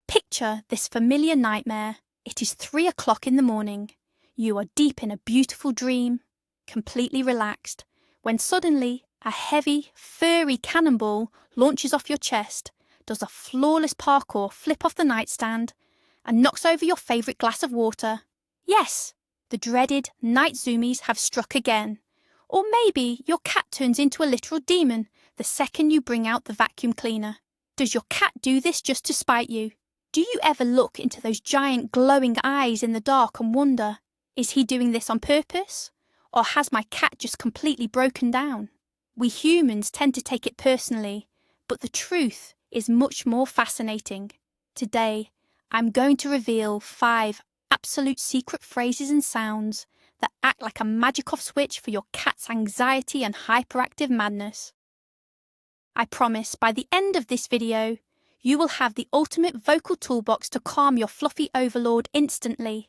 Picture this familiar nightmare. It is 3 o'clock in the morning. You are deep in a beautiful dream, completely relaxed, when suddenly a heavy, furry cannonball launches off your chest, does a flawless parkour flip off the nightstand, and knocks over your favourite glass of water. Yes, the dreaded night zoomies have struck again. Or maybe your cat turns into a literal demon the second you bring out the vacuum cleaner. Does your cat do this just to spite you? Do you ever look into those giant glowing eyes in the dark and wonder, is he doing this on purpose? Or has my cat just completely broken down? We humans tend to take it personally, but the truth is much more fascinating. Today, I'm going to reveal 5 absolute secret phrases and sounds that act like a magic-off switch for your cat's anxiety and hyperactive madness. I promise by the end of this video, you will have the ultimate vocal toolbox to calm your fluffy overlord instantly.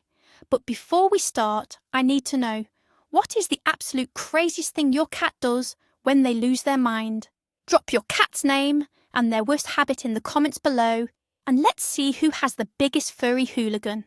But before we start, I need to know, what is the absolute craziest thing your cat does when they lose their mind? Drop your cat's name and their worst habit in the comments below, and let's see who has the biggest furry hooligan.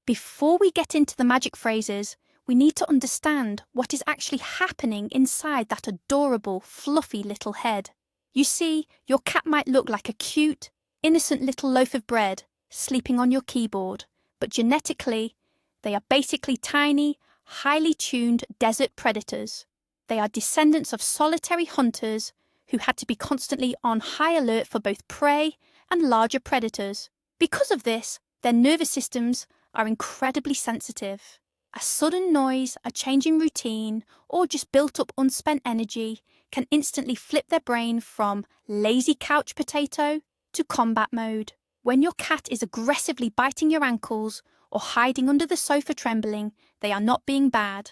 Before we get into the magic phrases, we need to understand what is actually happening inside that adorable, fluffy little head. You see, your cat might look like a cute, innocent little loaf of bread sleeping on your keyboard, but genetically, they are basically tiny, highly tuned desert predators. They are descendants of solitary hunters who had to be constantly on high alert for both prey and larger predators. Because of this, their nervous systems are incredibly sensitive. A sudden noise, a change in routine, or just built-up unspent energy can instantly flip their brain from lazy couch potato to combat mode. When your cat is aggressively biting your ankles or hiding under the sofa trembling, they are not being bad.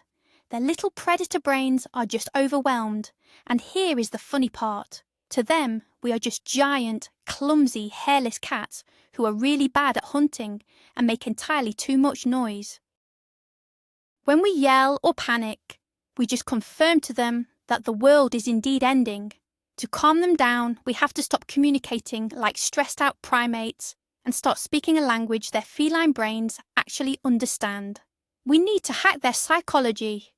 Their little predator brains are just overwhelmed. And here is the funny part. To them, we are just giant, clumsy, hairless cats who are really bad at hunting and make entirely too much noise. When we yell or panic, we just confirm to them that the world is indeed ending. To calm them down, we have to stop communicating like stressed-out primates and start speaking a language their feline brains actually understand. We need to hack their psychology.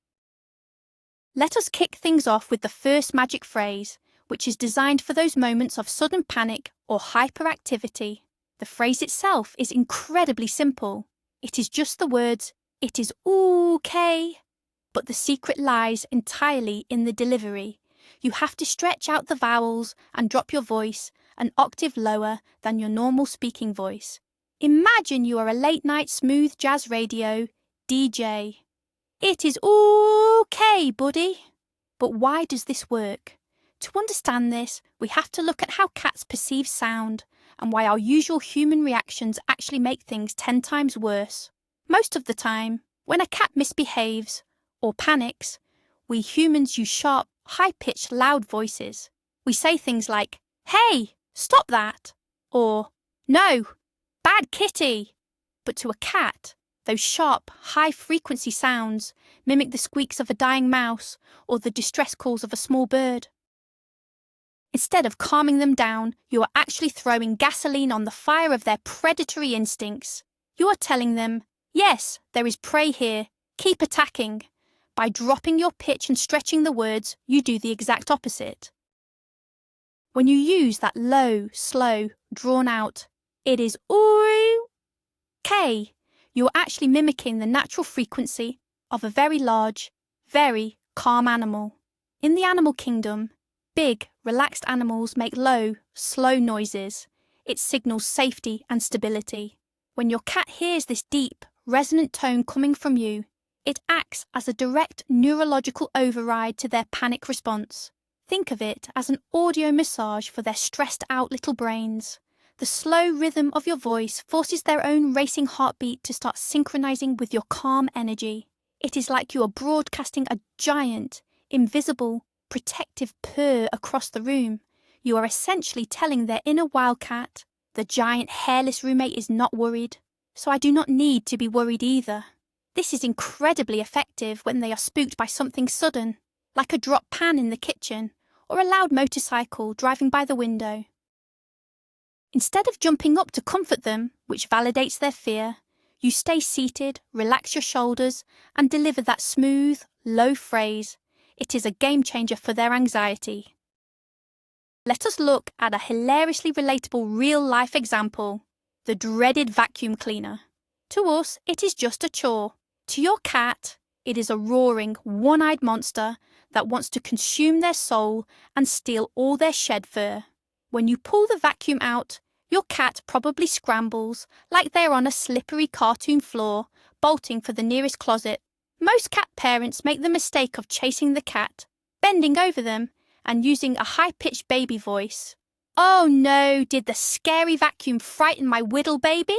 Let us kick things off with the first magic phrase, which is designed for those moments of sudden panic or hyperactivity. The phrase itself is incredibly simple. It is just the words, "It is okay." But the secret lies entirely in the delivery. You have to stretch out the vowels and drop your voice an octave lower than your normal speaking voice. Imagine you are a late-night smooth jazz radio DJ. It is okay, buddy. But why does this work? To understand this, we have to look at how cats perceive sound and why our usual human reactions actually make things 10 times worse. Most of the time, when a cat misbehaves or panics, we humans use sharp, high-pitched, loud voices. We say things like, "Hey, stop that," or "No, bad kitty." But to a cat, those sharp, high-frequency sounds mimic the squeaks of a dying mouse or the distress calls of a small bird. Instead of calming them down, you are actually throwing gasoline on the fire of their predatory instincts. You are telling them, yes, there is prey here, keep attacking. By dropping your pitch and stretching the words, you do the exact opposite. When you use that low, slow, drawn-out, "It is okay," you are actually mimicking the natural frequency of a very large, very calm animal. In the animal kingdom, big, relaxed animals make low, slow noises. It signals safety and stability. When your cat hears this deep, resonant tone coming from you, it acts as a direct neurological override to their panic response. Think of it as an audio massage for their stressed-out little brains. The slow rhythm of your voice forces their own racing heartbeat to start synchronizing with your calm energy. It is like you are broadcasting a giant, invisible, protective purr across the room. You are essentially telling their inner wildcat, the giant hairless roommate is not worried, so I do not need to be worried either. This is incredibly effective when they are spooked by something sudden, like a dropped pan in the kitchen or a loud motorcycle driving by the window. Instead of jumping up to comfort them, which validates their fear, you stay seated, relax your shoulders, and deliver that smooth, low phrase. It is a game changer for their anxiety. Let us look at a hilariously relatable real-life example, the dreaded vacuum cleaner. To us, it is just a chore. To your cat, it is a roaring, one-eyed monster that wants to consume their soul and steal all their shed fur. When you pull the vacuum out, your cat probably scrambles like they're on a slippery cartoon floor, bolting for the nearest closet. Most cat parents make the mistake of chasing the cat, bending over them, and using a high-pitched baby voice. "Oh no, did the scary vacuum frighten my whittle baby?"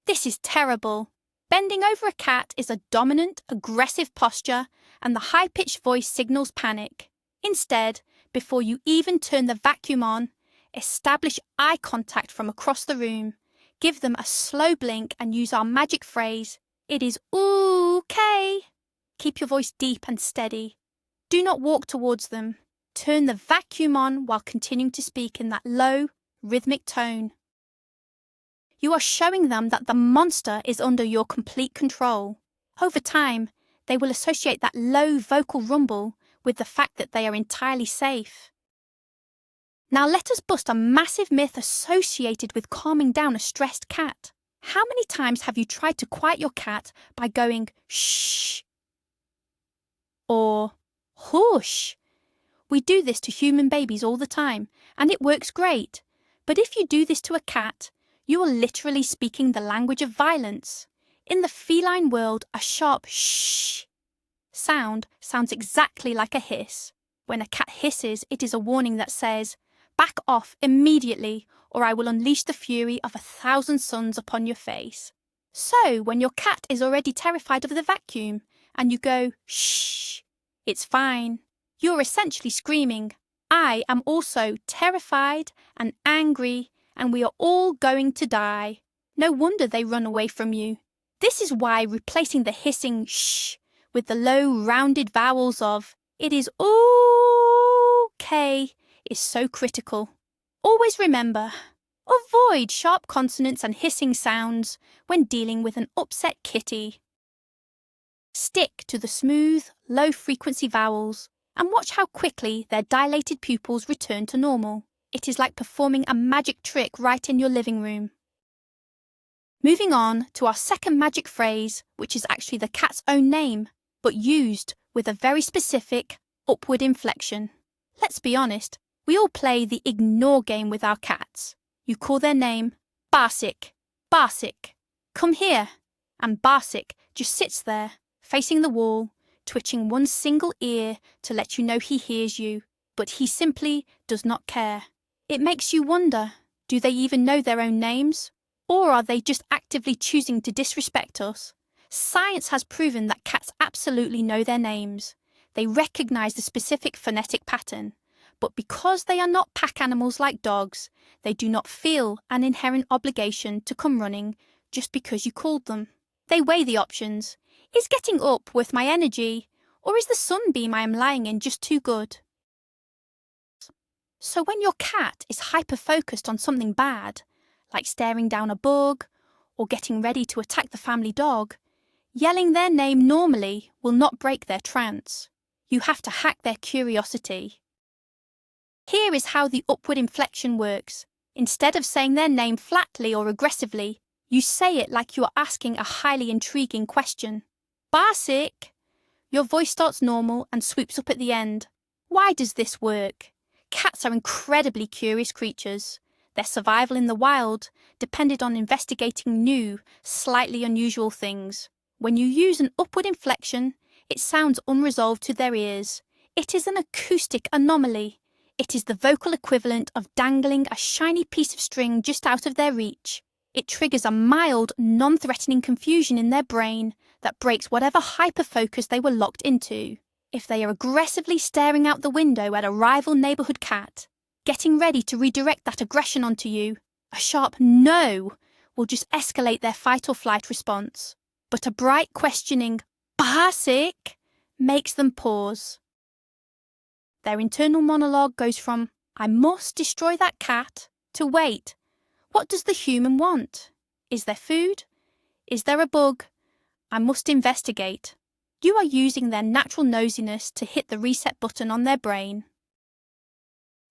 This is terrible. Bending over a cat is a dominant, aggressive posture, and the high-pitched voice signals panic. Instead, before you even turn the vacuum on, establish eye contact from across the room. Give them a slow blink and use our magic phrase, "It is okay." Keep your voice deep and steady. Do not walk towards them. Turn the vacuum on while continuing to speak in that low, rhythmic tone. You are showing them that the monster is under your complete control. Over time, they will associate that low vocal rumble with the fact that they are entirely safe. Now let us bust a massive myth associated with calming down a stressed cat. How many times have you tried to quiet your cat by going shh or hush? We do this to human babies all the time, and it works great. But if you do this to a cat, you are literally speaking the language of violence. In the feline world, a sharp shh sounds exactly like a hiss. When a cat hisses, it is a warning that says, "Back off immediately, or I will unleash the fury of 1,000 suns upon your face." So, when your cat is already terrified of the vacuum, and you go, "Shh, it's fine," you're essentially screaming, "I am also terrified and angry, and we are all going to die." No wonder they run away from you. This is why replacing the hissing shh with the low, rounded vowels of "it is okay" is so critical. Always remember, avoid sharp consonants and hissing sounds when dealing with an upset kitty. Stick to the smooth, low-frequency vowels and watch how quickly their dilated pupils return to normal. It is like performing a magic trick right in your living room. Moving on to our second magic phrase, which is actually the cat's own name, but used with a very specific upward inflection. Let's be honest, we all play the ignore game with our cats. You call their name, Barsik, Barsik, come here, and Barsik just sits there, facing the wall, twitching one single ear to let you know he hears you, but he simply does not care. It makes you wonder, do they even know their own names? Or are they just actively choosing to disrespect us? Science has proven that cats absolutely know their names. They recognize the specific phonetic pattern. But because they are not pack animals like dogs, they do not feel an inherent obligation to come running just because you called them. They weigh the options. Is getting up worth my energy, or is the sunbeam I am lying in just too good? So when your cat is hyper-focused on something bad, like staring down a bug or getting ready to attack the family dog, yelling their name normally will not break their trance. You have to hack their curiosity. Here is how the upward inflection works. Instead of saying their name flatly or aggressively, you say it like you are asking a highly intriguing question. Barsik! Your voice starts normal and swoops up at the end. Why does this work? Cats are incredibly curious creatures. Their survival in the wild depended on investigating new, slightly unusual things. When you use an upward inflection, it sounds unresolved to their ears. It is an acoustic anomaly. It is the vocal equivalent of dangling a shiny piece of string just out of their reach. It triggers a mild, non-threatening confusion in their brain that breaks whatever hyper-focus they were locked into. If they are aggressively staring out the window at a rival neighborhood cat, getting ready to redirect that aggression onto you, a sharp no will just escalate their fight or flight response. But a bright questioning "Barsik" makes them pause. Their internal monologue goes from "I must destroy that cat" to "Wait, What does the human want? Is there food? Is there a bug? I must investigate. You are using their natural nosiness to hit the reset button on their brain.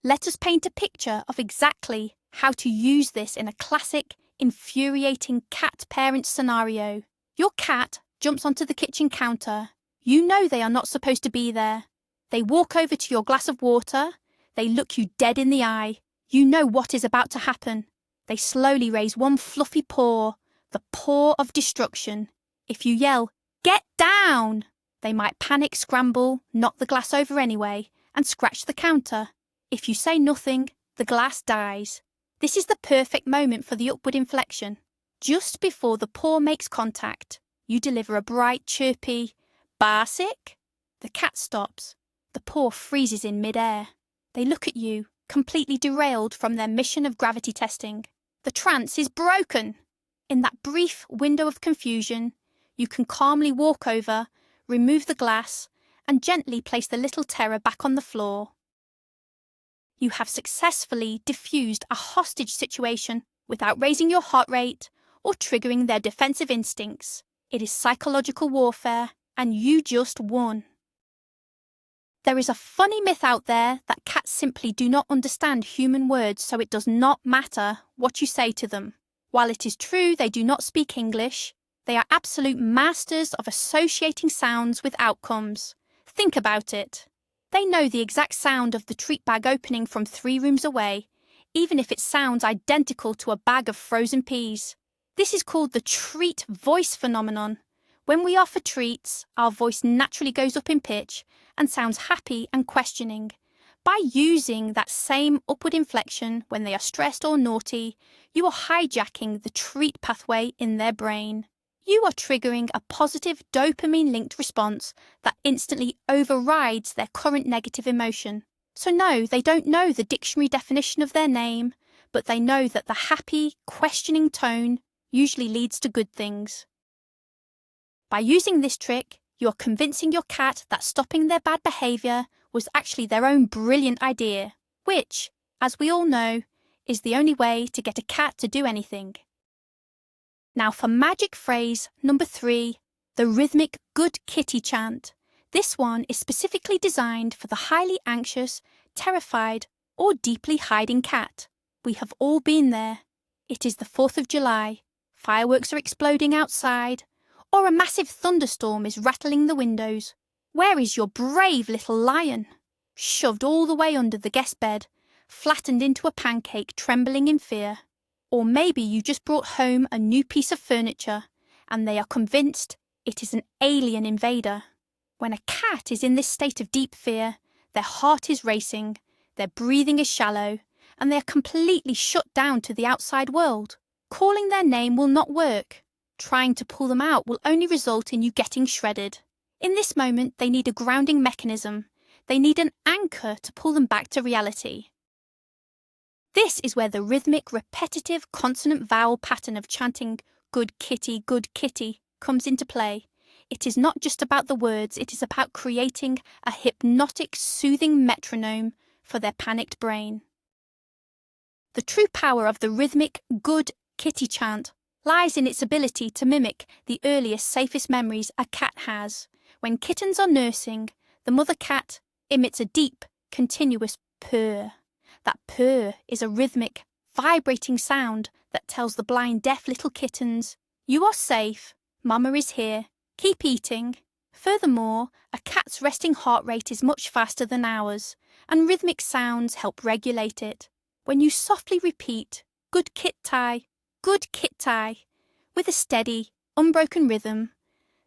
Let us paint a picture of exactly how to use this in a classic, infuriating cat parent scenario. Your cat jumps onto the kitchen counter. You know they are not supposed to be there. They walk over to your glass of water. They look you dead in the eye. You know what is about to happen. They slowly raise one fluffy paw, the paw of destruction. If you yell, "Get down!" they might panic, scramble, knock the glass over anyway, and scratch the counter. If you say nothing, the glass dies. This is the perfect moment for the upward inflection. Just before the paw makes contact, you deliver a bright, chirpy, "Basic?" The cat stops. The paw freezes in mid-air. They look at you, completely derailed from their mission of gravity testing. The trance is broken. In that brief window of confusion, you can calmly walk over, remove the glass, and gently place the little terror back on the floor. You have successfully diffused a hostage situation without raising your heart rate or triggering their defensive instincts. It is psychological warfare, and you just won. There is a funny myth out there that cats simply do not understand human words, so it does not matter what you say to them. While it is true they do not speak English, they are absolute masters of associating sounds with outcomes. Think about it. They know the exact sound of the treat bag opening from 3 rooms away, even if it sounds identical to a bag of frozen peas. This is called the treat voice phenomenon. When we offer treats, our voice naturally goes up in pitch and sounds happy and questioning. By using that same upward inflection when they are stressed or naughty, you are hijacking the treat pathway in their brain. You are triggering a positive dopamine-linked response that instantly overrides their current negative emotion. So no, they don't know the dictionary definition of their name, but they know that the happy, questioning tone usually leads to good things. By using this trick, you are convincing your cat that stopping their bad behaviour was actually their own brilliant idea, which, as we all know, is the only way to get a cat to do anything. Now for magic phrase number 3, the rhythmic good kitty chant. This one is specifically designed for the highly anxious, terrified, or deeply hiding cat. We have all been there. It is the 4th of July, fireworks are exploding outside, or a massive thunderstorm is rattling the windows. Where is your brave little lion? Shoved all the way under the guest bed, flattened into a pancake, trembling in fear. Or maybe you just brought home a new piece of furniture, and they are convinced it is an alien invader. When a cat is in this state of deep fear, their heart is racing, their breathing is shallow, and they are completely shut down to the outside world. Calling their name will not work. Trying to pull them out will only result in you getting shredded. In this moment, they need a grounding mechanism. They need an anchor to pull them back to reality. This is where the rhythmic, repetitive, consonant-vowel pattern of chanting good kitty, comes into play. It is not just about the words, it is about creating a hypnotic, soothing metronome for their panicked brain. The true power of the rhythmic, good kitty chant lies in its ability to mimic the earliest, safest memories a cat has. When kittens are nursing, the mother cat emits a deep, continuous purr. That purr is a rhythmic, vibrating sound that tells the blind, deaf little kittens, "You are safe, Mama is here, keep eating." Furthermore, a cat's resting heart rate is much faster than ours, and rhythmic sounds help regulate it. When you softly repeat, good kitty, with a steady, unbroken rhythm,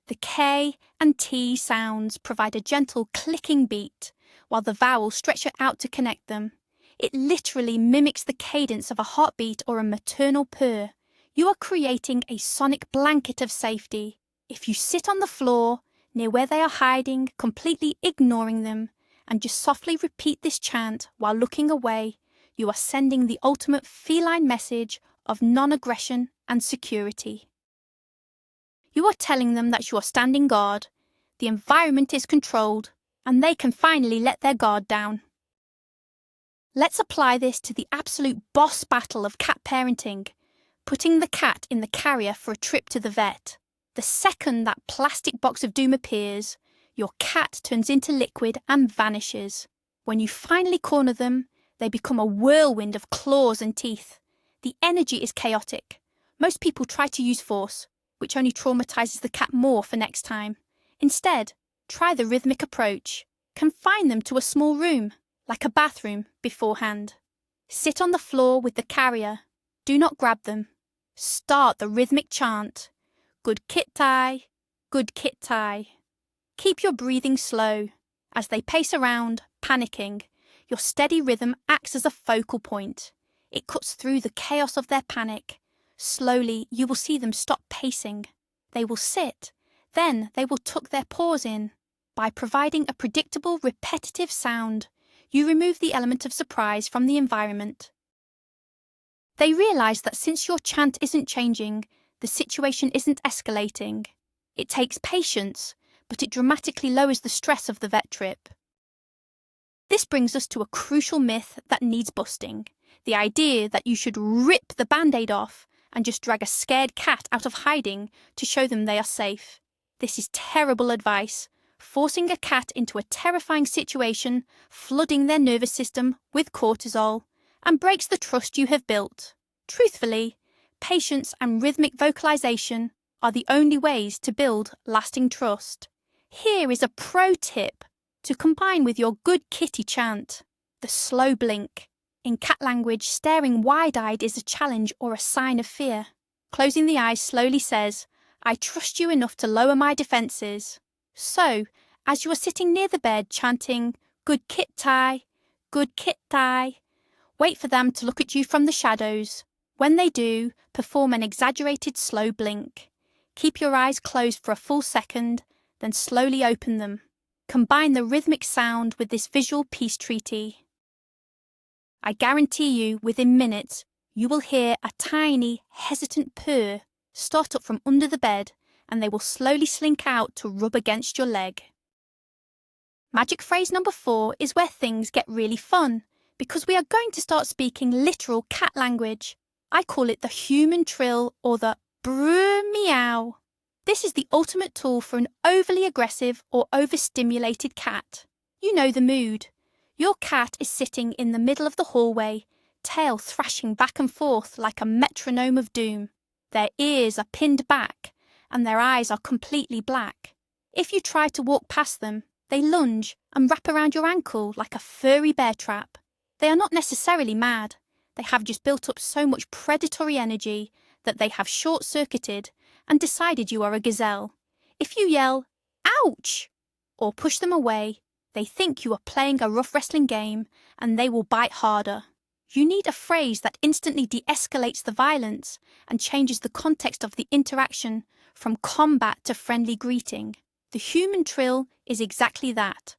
the K and T sounds provide a gentle clicking beat, while the vowels stretch out to connect them. It literally mimics the cadence of a heartbeat or a maternal purr. You are creating a sonic blanket of safety. If you sit on the floor, near where they are hiding, completely ignoring them, and just softly repeat this chant while looking away, you are sending the ultimate feline message of non-aggression and security. You are telling them that you are standing guard, the environment is controlled, and they can finally let their guard down. Let's apply this to the absolute boss battle of cat parenting, putting the cat in the carrier for a trip to the vet. The second that plastic box of doom appears, your cat turns into liquid and vanishes. When you finally corner them, they become a whirlwind of claws and teeth. The energy is chaotic. Most people try to use force, which only traumatizes the cat more for next time. Instead, try the rhythmic approach. Confine them to a small room, like a bathroom, beforehand. Sit on the floor with the carrier. Do not grab them. Start the rhythmic chant. Good kitty, good kitty. Keep your breathing slow. As they pace around, panicking, your steady rhythm acts as a focal point. It cuts through the chaos of their panic. Slowly, you will see them stop pacing. They will sit. Then they will tuck their paws in. By providing a predictable, repetitive sound, you remove the element of surprise from the environment. They realise that since your chant isn't changing, the situation isn't escalating. It takes patience, but it dramatically lowers the stress of the vet trip. This brings us to a crucial myth that needs busting: the idea that you should rip the band-aid off and just drag a scared cat out of hiding to show them they are safe. This is terrible advice, forcing a cat into a terrifying situation, flooding their nervous system with cortisol, and breaks the trust you have built. Truthfully, patience and rhythmic vocalization are the only ways to build lasting trust. Here is a pro tip to combine with your good kitty chant: the slow blink. In cat language, staring wide-eyed is a challenge or a sign of fear. Closing the eyes slowly says, "I trust you enough to lower my defences." So, as you are sitting near the bed chanting, "Good kitty, good kitty," wait for them to look at you from the shadows. When they do, perform an exaggerated slow blink. Keep your eyes closed for a full second, then slowly open them. Combine the rhythmic sound with this visual peace treaty. I guarantee you, within minutes, you will hear a tiny, hesitant purr start up from under the bed, and they will slowly slink out to rub against your leg. Magic phrase number 4 is where things get really fun, because we are going to start speaking literal cat language. I call it the human trill, or the brr meow. This is the ultimate tool for an overly aggressive or overstimulated cat. You know the mood. Your cat is sitting in the middle of the hallway, tail thrashing back and forth like a metronome of doom. Their ears are pinned back, and their eyes are completely black. If you try to walk past them, they lunge and wrap around your ankle like a furry bear trap. They are not necessarily mad. They have just built up so much predatory energy that they have short-circuited and decided you are a gazelle. If you yell, "Ouch!" or push them away, they think you are playing a rough wrestling game, and they will bite harder. You need a phrase that instantly de-escalates the violence and changes the context of the interaction from combat to friendly greeting. The human trill is exactly that.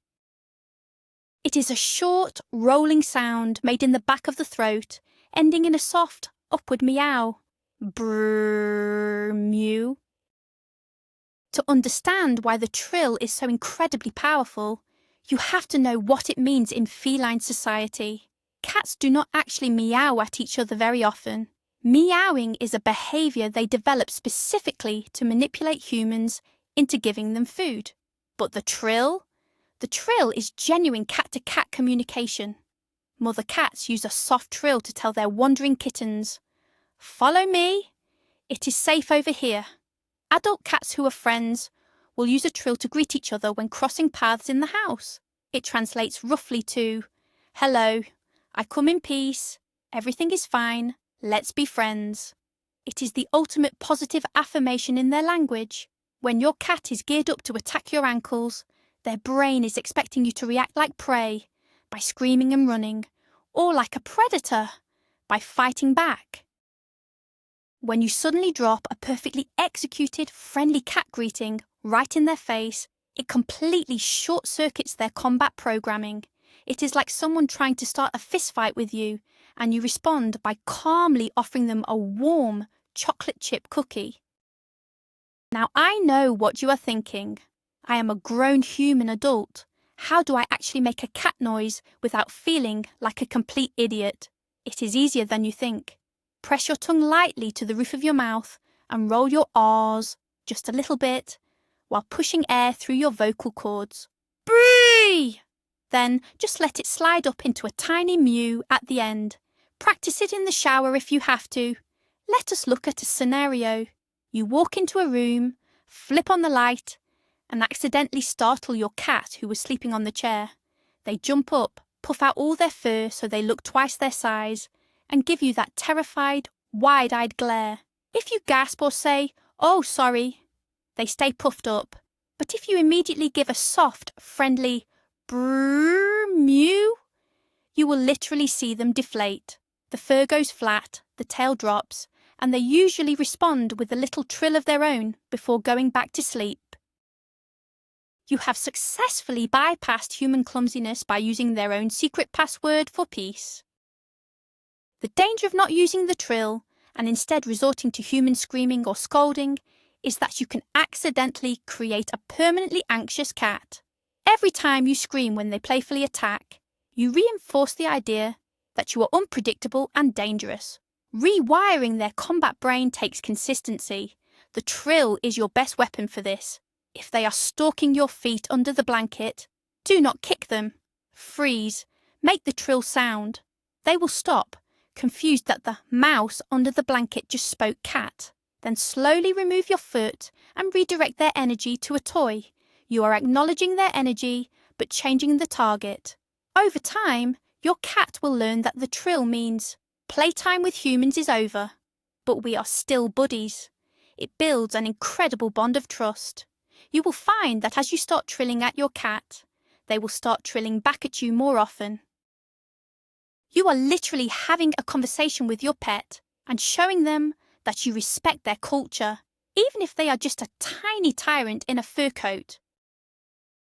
It is a short, rolling sound made in the back of the throat, ending in a soft, upward meow. Brrr, mew. To understand why the trill is so incredibly powerful, you have to know what it means in feline society. Cats do not actually meow at each other very often. Meowing is a behaviour they develop specifically to manipulate humans into giving them food. But the trill? The trill is genuine cat-to-cat communication. Mother cats use a soft trill to tell their wandering kittens, "Follow me. It is safe over here." Adult cats who are friends will use a trill to greet each other when crossing paths in the house. It translates roughly to, "Hello, I come in peace, everything is fine, let's be friends." It is the ultimate positive affirmation in their language. When your cat is geared up to attack your ankles, their brain is expecting you to react like prey, by screaming and running, or like a predator, by fighting back. When you suddenly drop a perfectly executed, friendly cat greeting right in their face, it completely short-circuits their combat programming. It is like someone trying to start a fistfight with you, and you respond by calmly offering them a warm chocolate chip cookie. Now I know what you are thinking. I am a grown human adult. How do I actually make a cat noise without feeling like a complete idiot? It is easier than you think. Press your tongue lightly to the roof of your mouth and roll your R's just a little bit while pushing air through your vocal cords. Bree! Then just let it slide up into a tiny mew at the end. Practice it in the shower if you have to. Let us look at a scenario. You walk into a room, flip on the light, and accidentally startle your cat who was sleeping on the chair. They jump up, puff out all their fur so they look twice their size, and give you that terrified, wide-eyed glare. If you gasp or say, "Oh, sorry," they stay puffed up. But if you immediately give a soft, friendly brrr mew, you will literally see them deflate. The fur goes flat, the tail drops, and they usually respond with a little trill of their own before going back to sleep. You have successfully bypassed human clumsiness by using their own secret password for peace. The danger of not using the trill and instead resorting to human screaming or scolding is that you can accidentally create a permanently anxious cat. Every time you scream when they playfully attack, you reinforce the idea that you are unpredictable and dangerous. Rewiring their combat brain takes consistency. The trill is your best weapon for this. If they are stalking your feet under the blanket, do not kick them. Freeze. Make the trill sound. They will stop, confused that the mouse under the blanket just spoke cat. Then slowly remove your foot and redirect their energy to a toy. You are acknowledging their energy, but changing the target. Over time, your cat will learn that the trill means playtime with humans is over, but we are still buddies. It builds an incredible bond of trust. You will find that as you start trilling at your cat, they will start trilling back at you more often. You are literally having a conversation with your pet and showing them that you respect their culture, even if they are just a tiny tyrant in a fur coat.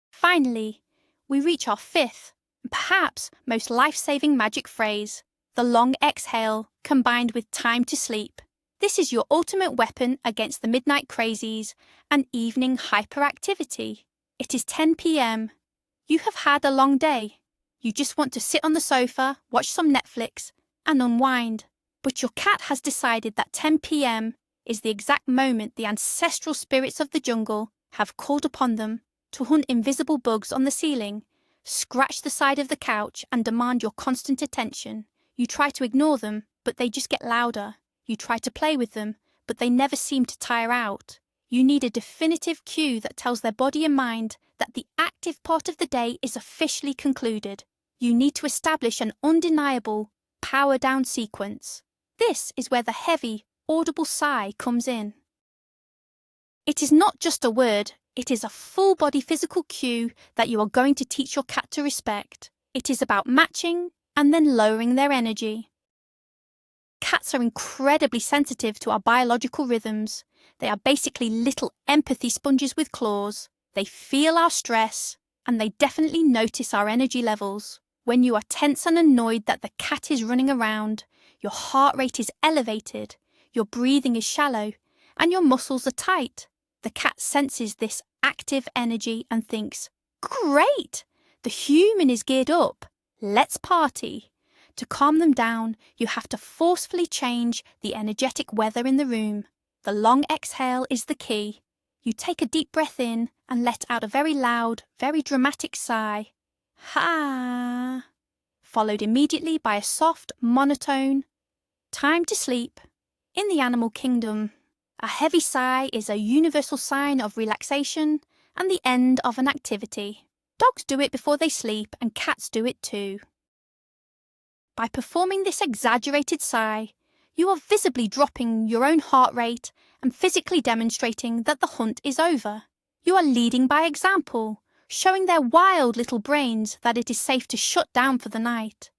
Finally, we reach our fifth, and perhaps most life-saving magic phrase, the long exhale combined with time to sleep. This is your ultimate weapon against the midnight crazies and evening hyperactivity. It is 10 p.m. You have had a long day. You just want to sit on the sofa, watch some Netflix, and unwind. But your cat has decided that 10 p.m. is the exact moment the ancestral spirits of the jungle have called upon them to hunt invisible bugs on the ceiling, scratch the side of the couch, and demand your constant attention. You try to ignore them, but they just get louder. You try to play with them, but they never seem to tire out. You need a definitive cue that tells their body and mind that the active part of the day is officially concluded. You need to establish an undeniable power-down sequence. This is where the heavy, audible sigh comes in. It is not just a word, it is a full-body physical cue that you are going to teach your cat to respect. It is about matching and then lowering their energy. Cats are incredibly sensitive to our biological rhythms. They are basically little empathy sponges with claws. They feel our stress, and they definitely notice our energy levels. When you are tense and annoyed that the cat is running around, your heart rate is elevated, your breathing is shallow, and your muscles are tight. The cat senses this active energy and thinks, "Great! The human is geared up. Let's party." To calm them down, you have to forcefully change the energetic weather in the room. The long exhale is the key. You take a deep breath in and let out a very loud, very dramatic sigh. Ha! Followed immediately by a soft, monotone time to sleep. In the animal kingdom, a heavy sigh is a universal sign of relaxation and the end of an activity. Dogs do it before they sleep, and cats do it too. By performing this exaggerated sigh, you are visibly dropping your own heart rate and physically demonstrating that the hunt is over. You are leading by example, showing their wild little brains that it is safe to shut down for the night.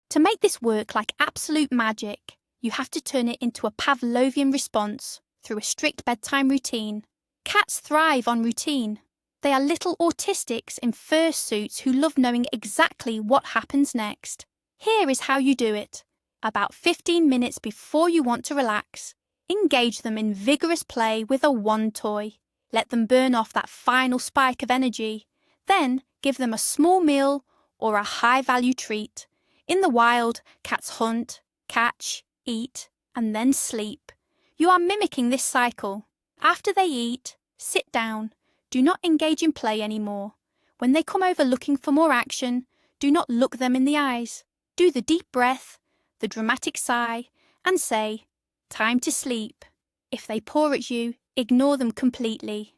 To make this work like absolute magic, you have to turn it into a Pavlovian response through a strict bedtime routine. Cats thrive on routine. They are little autistics in fur suits who love knowing exactly what happens next. Here is how you do it. About 15 minutes before you want to relax, engage them in vigorous play with a wand toy. Let them burn off that final spike of energy. Then give them a small meal or a high-value treat. In the wild, cats hunt, catch, eat, and then sleep. You are mimicking this cycle. After they eat, sit down. Do not engage in play anymore. When they come over looking for more action, do not look them in the eyes. Do the deep breath, the dramatic sigh, and say, "Time to sleep." If they paw at you, ignore them completely.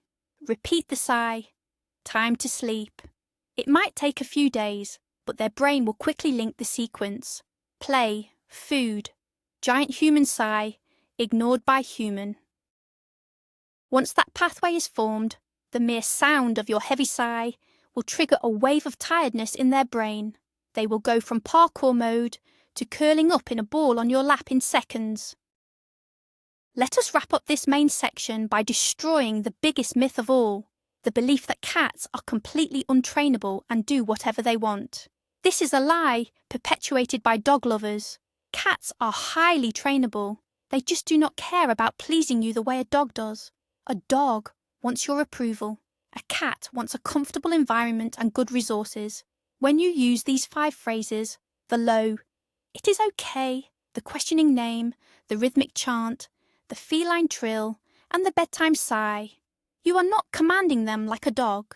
Repeat the sigh, "Time to sleep." It might take a few days, but their brain will quickly link the sequence. Play, food, giant human sigh, ignored by human. Once that pathway is formed, the mere sound of your heavy sigh will trigger a wave of tiredness in their brain. They will go from parkour mode to curling up in a ball on your lap in seconds. Let us wrap up this main section by destroying the biggest myth of all, the belief that cats are completely untrainable and do whatever they want. This is a lie perpetuated by dog lovers. Cats are highly trainable. They just do not care about pleasing you the way a dog does. A dog wants your approval. A cat wants a comfortable environment and good resources. When you use these 5 phrases, the low, "It is okay," the questioning name, the rhythmic chant, the feline trill, and the bedtime sigh, you are not commanding them like a dog.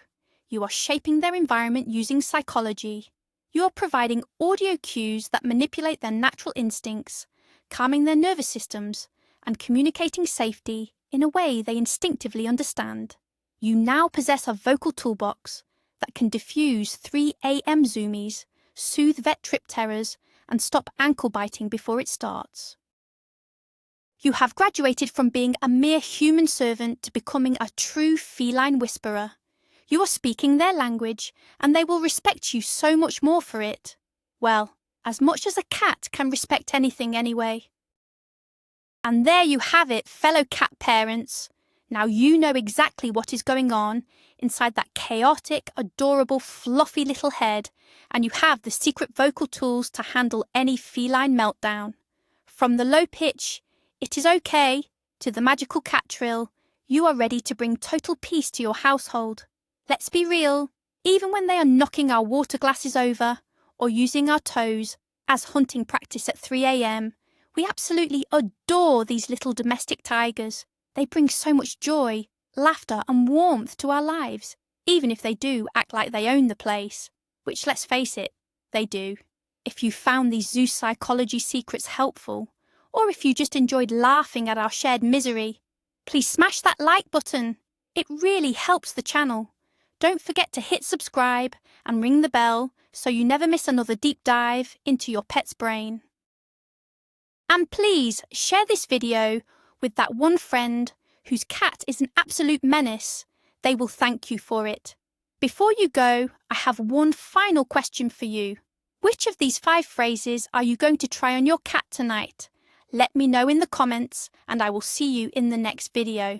You are shaping their environment using psychology. You are providing audio cues that manipulate their natural instincts, calming their nervous systems, and communicating safety in a way they instinctively understand. You now possess a vocal toolbox that can diffuse 3 a.m. zoomies, soothe vet trip terrors, and stop ankle biting before it starts. You have graduated from being a mere human servant to becoming a true feline whisperer. You are speaking their language, and they will respect you so much more for it. Well, as much as a cat can respect anything anyway. And there you have it, fellow cat parents. Now you know exactly what is going on inside that chaotic, adorable, fluffy little head, and you have the secret vocal tools to handle any feline meltdown. From the low pitch, "It is okay," to the magical cat trill, you are ready to bring total peace to your household. Let's be real, even when they are knocking our water glasses over or using our toes as hunting practice at 3 a.m, we absolutely adore these little domestic tigers. They bring so much joy, laughter and warmth to our lives, even if they do act like they own the place, which, let's face it, they do. If you found these zoopsychology secrets helpful, or if you just enjoyed laughing at our shared misery, please smash that like button. It really helps the channel. Don't forget to hit subscribe and ring the bell so you never miss another deep dive into your pet's brain. And please share this video with that one friend whose cat is an absolute menace. They will thank you for it. Before you go, I have one final question for you. Which of these 5 phrases are you going to try on your cat tonight? Let me know in the comments, and I will see you in the next video.